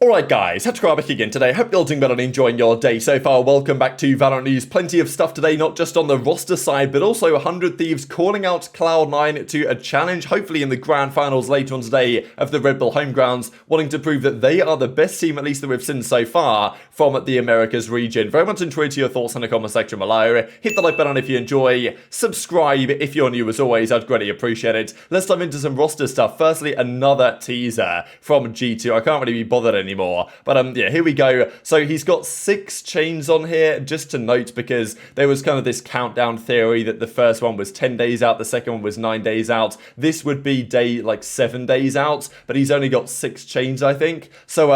Alright guys, TacticalRab back again today. Hope you're all doing well and enjoying your day so far. Welcome back to Valorant News. Plenty of stuff today, not just on the roster side, but also 100 Thieves calling out Cloud9 to a challenge, hopefully in the grand finals later on today of the Red Bull Homegrounds, wanting to prove that they are the best team, at least that we've seen so far, from the Americas region. Very much enjoyed your thoughts in the comment section below. Hit the like button if you enjoy. Subscribe if you're new as always, I'd greatly appreciate it. Let's dive into some roster stuff. Firstly, another teaser from G2. I can't really be bothered anymore. But yeah, here we go. So he's got 6 chains on here, just to note, because there was kind of this countdown theory that the first one was 10 days out, the second one was 9 days out. This would be day like 7 days out, but he's only got 6 chains, I think. So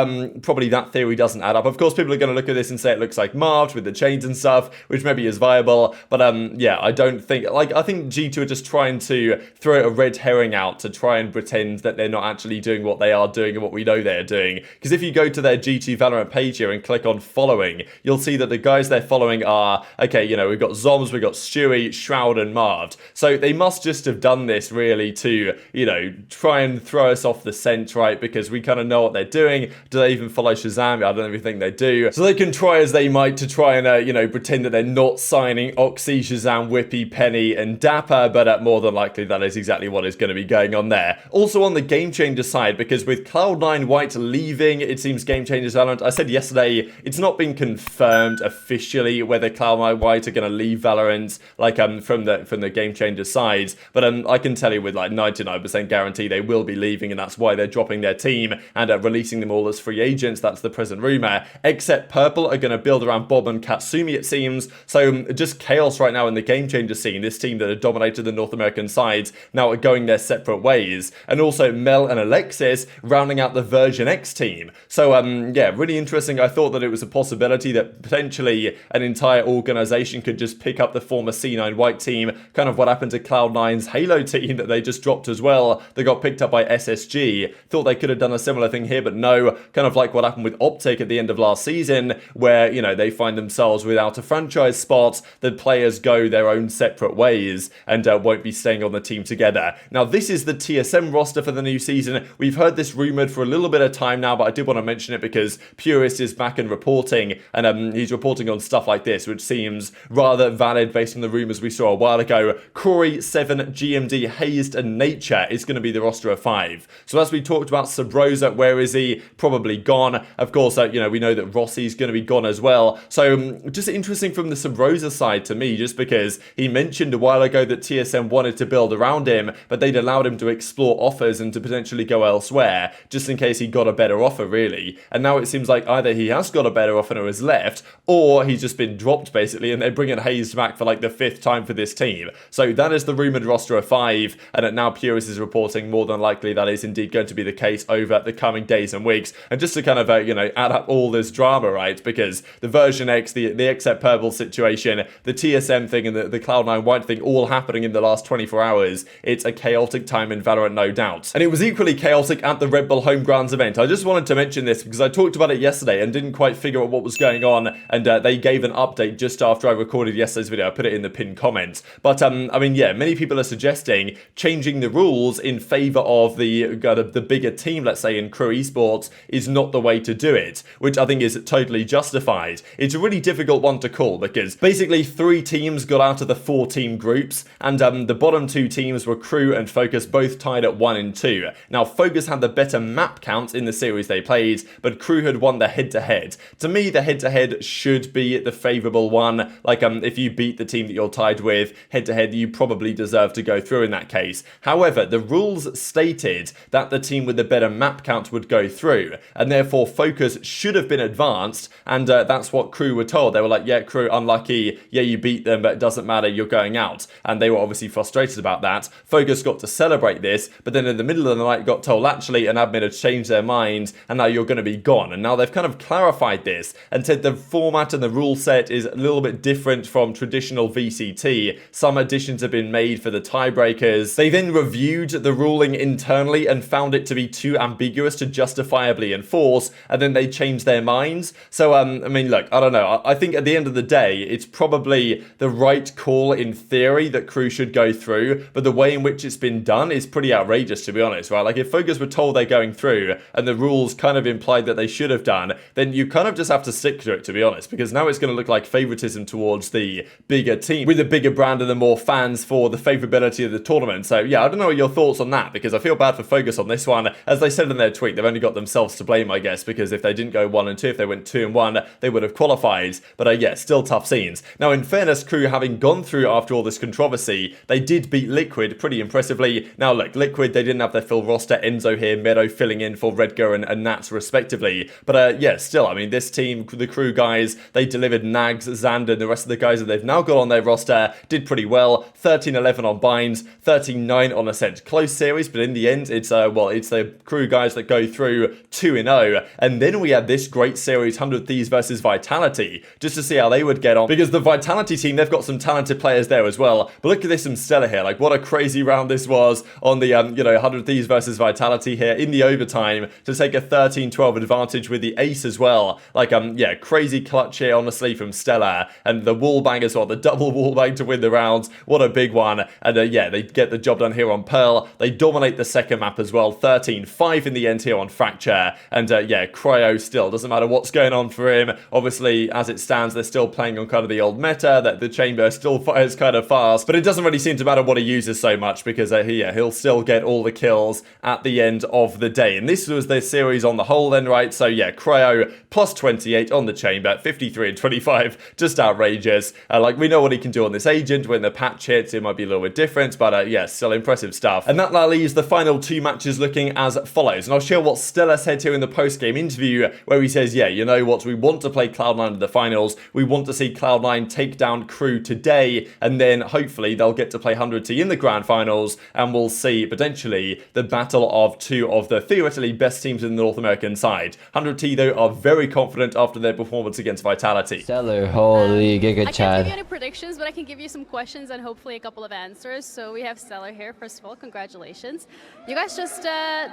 probably that theory doesn't add up. Of course, people are going to look at this and say it looks like Marved with the chains and stuff, which maybe is viable. But yeah, I don't think, I think G2 are just trying to throw a red herring out to try and pretend that they're not actually doing what they are doing and what we know they're doing. Because if you go to their G2 Valorant page here and click on following, you'll see that the guys they're following are, okay, you know, we've got Zoms, we've got Stewie, Shroud, and Marved. So they must just have done this really to, you know, try and throw us off the scent, right? Because we kind of know what they're doing. Do they even follow ShahZaM? I don't even think they do. So they can try as they might to try and, you know, pretend that they're not signing Oxy, ShahZaM, Whippy, Penny, and dapr, but more than likely that is exactly what is going to be going on there. Also on the game changer side, because with Cloud9 White leaving, it seems game changers Valorant. I said yesterday, it's not been confirmed officially whether Cloud9 White are going to leave Valorant, like from the game changer side, but I can tell you with like 99% guarantee they will be leaving, and that's why they're dropping their team and releasing them all as free agents. That's the present rumor. Except Purple are going to build around Bob and Katsumi, it seems. So just chaos right now in the game changer scene. This team that had dominated the North American sides now are going their separate ways, and also Mel and Alexis rounding out the Version X team. So yeah, really interesting. I thought that it was a possibility that potentially an entire organization could just pick up the former C9 White team, kind of what happened to Cloud9's Halo team that they just dropped as well. They got picked up by SSG. Thought they could have done a similar thing here, but no, kind of like what happened with OpTic at the end of last season, where, you know, they find themselves without a franchise spot, the players go their own separate ways and won't be staying on the team together. Now, this is the TSM roster for the new season. We've heard this rumored for a little bit of time now, but I did want to mention it because Purist is back and reporting, and he's reporting on stuff like this, which seems rather valid based on the rumors we saw a while ago. Corey, 7, GMD, Hazed, and Nature is going to be the roster of 5. So as we talked about, Sabrosa, where is he? Probably gone. Of course, you know, we know that Rossi's going to be gone as well. So just interesting from the Sabrosa side to me, just because he mentioned a while ago that TSM wanted to build around him, but they'd allowed him to explore offers and to potentially go elsewhere, just in case he got a better offer, really. And now it seems like either he has got a better offer or has left, or he's just been dropped, basically, and they're bringing Hazed back for like the 5th time for this team. So that is the rumoured roster of 5, and now Purist is reporting more than likely that is indeed going to be the case over the coming days and weeks. And just to kind of, you know, add up all this drama, right, because the Version X, the Except Purple situation, the TSM thing, and the Cloud9 White thing all happening in the last 24 hours, it's a chaotic time in Valorant, no doubt. And it was equally chaotic at the Red Bull Homegrounds event. I just wanted to mention this because I talked about it yesterday and didn't quite figure out what was going on, and they gave an update just after I recorded yesterday's video. I put it in the pinned comments. But I mean, yeah, many people are suggesting changing the rules in favor of the bigger team, let's say in Crew Esports, is not the way to do it, which I think is totally justified. It's a really difficult one to call because basically 3 teams got out of the 4 team groups, and the bottom 2 teams were Crew and Focus, both tied at 1 and 2. Now, Focus had the better map count in the series they played, but Crew had won the head-to-head. To me, the head-to-head should be the favourable one. Like, if you beat the team that you're tied with head-to-head, you probably deserve to go through in that case. However, the rules stated that the team with the better map count would go through, and therefore Focus should have been advanced, and that's what Crew were told. They were like, yeah, Crew, unlucky, yeah, you beat them, but it doesn't matter, you're going out. And they were obviously frustrated about that. Focus got to celebrate this, but then in the middle of the night got told, actually, an admin had changed their mind, and now you're going to be gone. And now they've kind of clarified this and said the format and the rule set is a little bit different from traditional VCT. Some additions have been made for the tiebreakers. They then reviewed the ruling internally and found it to be too ambiguous to justifiably enforce, and then they changed their minds. So, I mean, look, I don't know. I think at the end of the day, it's probably the right call in theory that Crew should go through, but the way in which it's been done is pretty outrageous, to be honest, right? Like, if Focus were told they're going through and the rules kind kind of implied that they should have done, then you kind of just have to stick to it, to be honest, because now it's going to look like favoritism towards the bigger team, with a bigger brand and the more fans for the favorability of the tournament. So yeah, I don't know your thoughts on that, because I feel bad for Focus on this one. As they said in their tweet, they've only got themselves to blame, I guess, because if they didn't go 1 and 2, if they went 2 and 1, they would have qualified. But yeah, still tough scenes. Now, in fairness, Crew, having gone through after all this controversy, they did beat Liquid pretty impressively. Now look, Liquid, they didn't have their full roster. Enzo here, Meadow filling in for Redgar and Nats respectively. But yeah, still, I mean, this team, the Crew guys, they delivered. Nags, Xander, the rest of the guys that they've now got on their roster did pretty well. 13-11 on binds, 13-9 on Ascent close series, but in the end, it's it's the Crew guys that go through 2-0. And then we had this great series, 100 Thieves versus Vitality, just to see how they would get on, because the Vitality team, they've got some talented players there as well. But look at this from Stellar here, like what a crazy round this was on the 100 Thieves versus Vitality here in the overtime to take a 13-12 advantage with the ace as well. Like yeah, crazy clutch here honestly from Stellar, and the wall bang as well, the double wall bang to win the rounds. What a big one. And yeah, they get the job done here on Pearl. They dominate the second map as well, 13-5 in the end here on Fracture. And yeah, Cryo still doesn't matter what's going on for him. Obviously, as it stands, they're still playing on kind of the old meta, that the chamber still fires kind of fast, but it doesn't really seem to matter what he uses so much, because he'll still get all the kills at the end of the day. And this was their series on the whole then, right? So yeah, Cryo plus 28 on the chamber, 53 and 25, just outrageous. Like, we know what he can do on this agent. When the patch hits, it might be a little bit different, but yeah, still impressive stuff. And that leaves the final 2 matches looking as follows. And I'll share what Stellar said here in the post-game interview, where he says, yeah, you know what, we want to play Cloud9 in the finals. We want to see Cloud9 take down Crew today, and then hopefully they'll get to play 100T in the grand finals, and we'll see potentially the battle of 2 of the theoretically best teams in the North American side. 100T, though, are very confident after their performance against Vitality. Stellar, holy giga I chat. can't give you any predictions, but I can give you some questions and hopefully a couple of answers. So we have Stellar here. First of all, congratulations. You guys just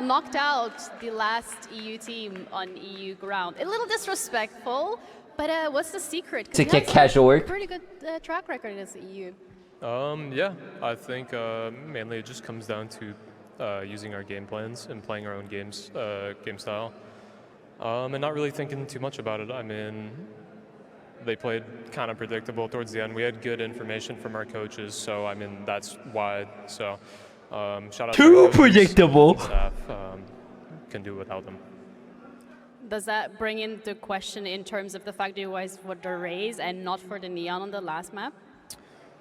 knocked out the last EU team on EU ground. A little disrespectful, but what's the secret? To get casual work? Pretty good track record against the EU. Yeah, I think mainly it just comes down to using our game plans and playing our own game style, and not really thinking too much about it. I mean, they played kind of predictable towards the end. We had good information from our coaches, so I mean that's why. So shout out Too to predictable. staff. Can do without them. Does that bring into question in terms of the fact that you guys would raise and not for the neon on the last map?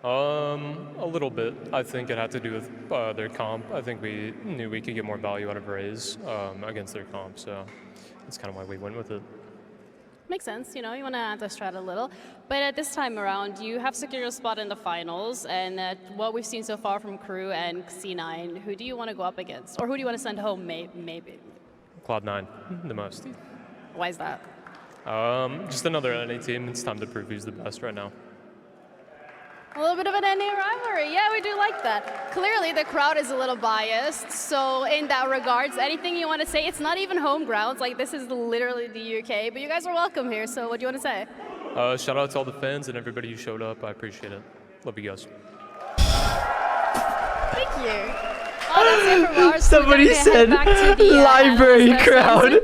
A little bit. I think it had to do with their comp. I think we knew we could get more value out of Raze against their comp, so that's kind of why we went with it. Makes sense, you know, you want to anti-strat a little. But at this time around, you have secured your spot in the finals, and what we've seen so far from Crew and C9, who do you want to go up against? Or who do you want to send home, maybe? Cloud9, the most. Why is that? Just another NA team. It's time to prove who's the best right now. A little bit of an NA rivalry. Yeah, we do like that. Clearly, the crowd is a little biased. So in that regards, anything you want to say? It's not even Homegrounds. Like, this is literally the UK. But you guys are welcome here. So what do you want to say? Shout out to all the fans and everybody who showed up. I appreciate it. Love you guys. Thank you. Oh, that's it from ours. Somebody said library crowd.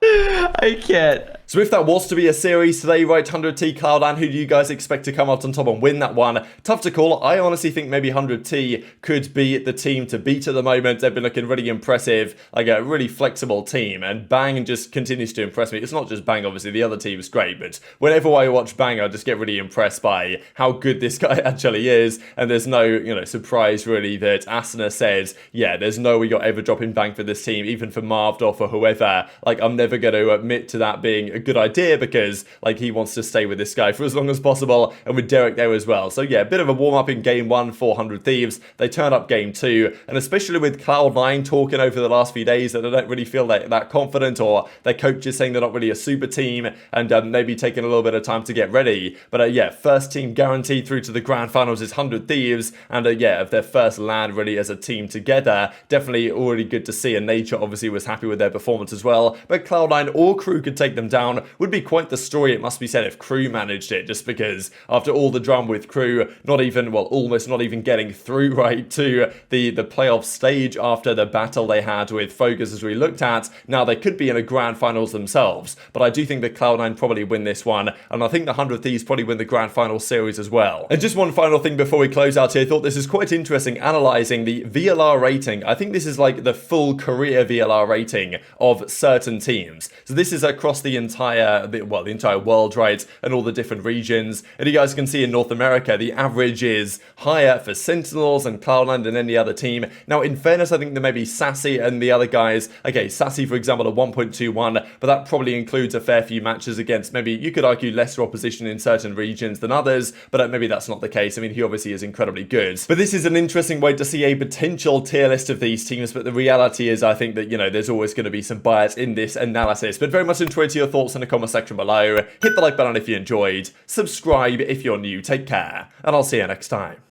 I can't. So if that was to be a series today, right, 100T Cloud9, who do you guys expect to come out on top and win that one? Tough to call. I honestly think maybe 100T could be the team to beat at the moment. They've been looking really impressive, like a really flexible team, and Bang just continues to impress me. It's not just Bang, obviously, the other team is great, but whenever I watch Bang, I just get really impressed by how good this guy actually is, and there's no, surprise really that Asuna says, yeah, there's no way you're ever dropping Bang for this team, even for Marved or for whoever. Like, I'm never going to admit to that being a good idea, because like he wants to stay with this guy for as long as possible, and with Derek there as well. So yeah, a bit of a warm-up in game 1 for 100 Thieves. They turn up game 2, and especially with Cloud9 talking over the last few days that they don't really feel that confident, or their coaches saying they're not really a super team, and maybe taking a little bit of time to get ready. But yeah, first team guaranteed through to the grand finals is 100 Thieves, and yeah, of their first land really as a team together. Definitely already good to see, and Nature obviously was happy with their performance as well. But Cloud9 or Crew could take them down. down. Would be quite the story, it must be said, if Crew managed it, just because after all the drama with Crew, not even, well, almost not even getting through, right, to the playoff stage after the battle they had with Focus, as we looked at, now they could be in a grand finals themselves. But I do think that Cloud9 probably win this one, and I think the 100 Thieves probably win the grand final series as well. And just one final thing before we close out here, I thought this is quite interesting, analysing the VLR rating. I think this is like the full career VLR rating of certain teams. So this is across the entire world, right, and all the different regions. And you guys can see in North America, the average is higher for Sentinels and Cloud9 than any other team. Now, in fairness, I think there may be Sassy and the other guys. Okay, Sassy, for example, a 1.21, but that probably includes a fair few matches against maybe, you could argue, lesser opposition in certain regions than others, but maybe that's not the case. I mean, he obviously is incredibly good. But this is an interesting way to see a potential tier list of these teams, but the reality is, I think that, you know, there's always going to be some bias in this analysis. But very much enjoyed your thoughts in the comment section below. Hit the like button if you enjoyed. Subscribe if you're new. Take care, and I'll see you next time.